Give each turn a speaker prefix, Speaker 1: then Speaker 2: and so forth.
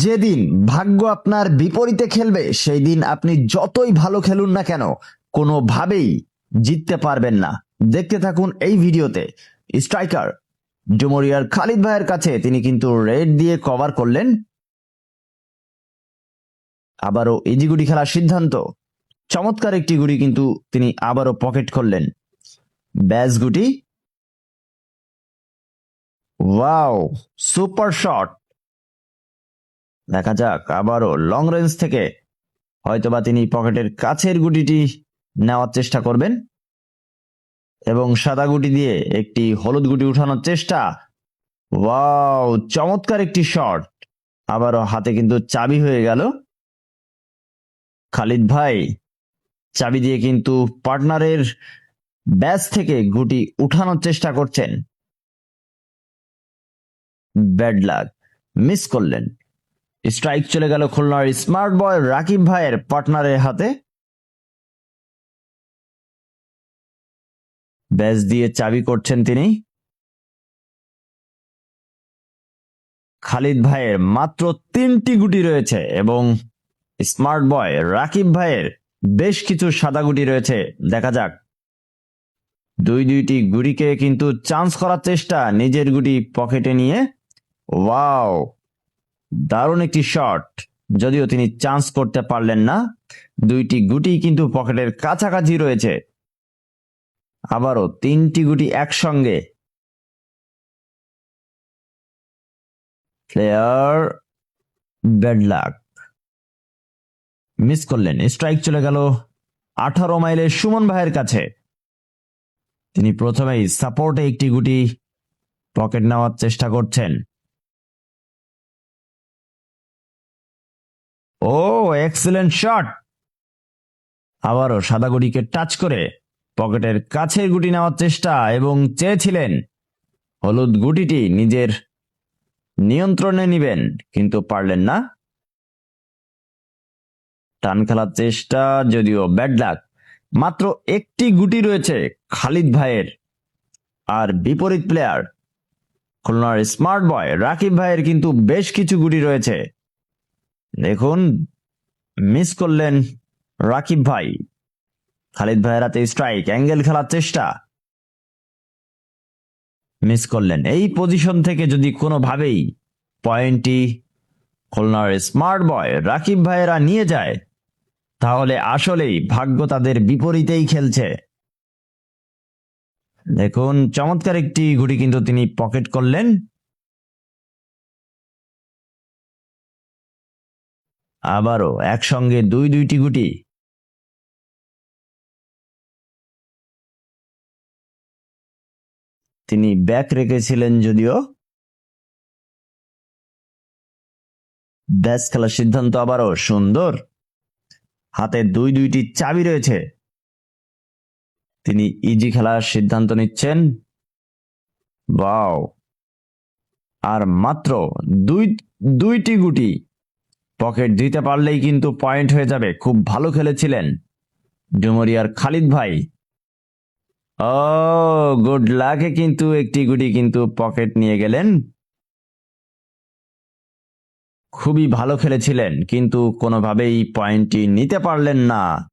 Speaker 1: যেদিন ভাগ্য আপনার বিপরীতে খেলবে সেই দিন আপনি যতই ভালো খেলুন না কেন কোনোভাবেই জিততে পারবেন না। দেখতে থাকুন এই ভিডিওতে। স্ট্রাইকার ডুমুরিয়ার খালিদ ভাইয়ের কাছে তিনি কিন্তু রেড দিয়ে কভার করলেন। আবারও ইজি গুটি খেলার সিদ্ধান্ত। চমৎকার একটি গুটি কিন্তু তিনি আবারও পকেট করলেন। ব্যাস গুটি, ওয়াও, সুপার শট। দেখা যাক আবারও লং রেঞ্জ থেকে হয়তোবা তিনি পকেটের কাছের গুটিটি নেওয়ার চেষ্টা করবেন এবং সাদা গুটি দিয়ে একটি হলুদ গুটি উঠানোর চেষ্টা। ওয়াও, চমৎকার একটি শট। আবারও হাতে কিন্তু চাবি হয়ে গেল। খালিদ ভাই চাবি দিয়ে কিন্তু পার্টনারের ব্যাস থেকে গুটি উঠানোর চেষ্টা করছেন। ব্যাড লাক, মিস করলেন। স্ট্রাইক চলে গেল খুলনার স্মার্ট বয় রাকিব ভাইয়ের পার্টনারের হাতে। ব্যাস দিয়ে চাবি করছেন তিনি। খালিদ ভাইয়ের মাত্র 3টি গুটি রয়েছে এবং স্মার্ট বয় রাকিব ভাইয়ের বেশ কিছু সাদা গুটি রয়েছে। দেখা যাক, দুইটি গুটিকে কিন্তু চান্স করার চেষ্টা, নিজের গুটি পকেটে নিয়ে। ওয়াও, দারুণ একটি শট, যদিও তিনি চান্স করতে পারলেন না। দুইটি গুটি কিন্তু পকেটের কাছাকাছি রয়েছে। আবারও 3টি গুটি একসঙ্গে। প্লেয়ার ব্যাড লাক, মিস করলেন। স্ট্রাইক চলে গেল 18 মাইলের সুমন ভাইয়ের কাছে। তিনি প্রথমেই সাপোর্টে একটি গুটি পকেট নেওয়ার চেষ্টা করছেন। ও, এক্সেলেন্ট শট। আবারও সাদা গুটিকে টাচ করে পকেটের কাছের গুটি নেওয়ার চেষ্টা এবং চেয়েছিলেন হলুদ গুটিটি নিজের নিয়ন্ত্রণে নিবেন, কিন্তু পারলেন না। টান খেলার চেষ্টা, যদিও ব্যাড লাক। মাত্র একটি গুটি রয়েছে খালিদ ভাইয়ের, আর বিপরীত প্লেয়ার খুলনার স্মার্ট বয় রাকিব ভাইয়ের কিন্তু বেশ কিছু গুটি রয়েছে। দেখুন, মিস করলেন রাকিব ভাই। খালিদ ভাইয়ের হাতে স্ট্রাইক, অ্যাঙ্গেল খেলার চেষ্টা, মিস করলেন। এই পজিশন থেকে যদি কোনোভাবেই পয়েন্টটি খুলনার স্মার্ট বয় রাকিব ভাইয়েরা নিয়ে যায় তাহলে আসলেই ভাগ্য তাদের বিপরীতেই খেলছে। দেখুন, চমৎকার একটি গুটি কিন্তু তিনি পকেট করলেন। আবারও একসঙ্গে দুইটি গুটি। তিনি ব্যাক রেখেছিলেন, যদিও ব্যাস খেলার সিদ্ধান্ত আবারও সুন্দর। হাতে দুইটি চাবি রয়েছে, তিনি ইজি খেলার সিদ্ধান্ত নিচ্ছেন। ওয়াও, আর মাত্র দুইটি গুটি পকেট দিতে পারলেই কিন্তু পয়েন্ট হয়ে যাবে। খুব ভালো খেলেছিলেন ডুমুরিয়ার খালিদ ভাই। ও, গুড লাকে কিন্তু একটি গুটি কিন্তু পকেট নিয়ে গেলেন। খুবই ভালো খেলেছিলেন, কিন্তু কোনোভাবেই পয়েন্টটি নিতে পারলেন না।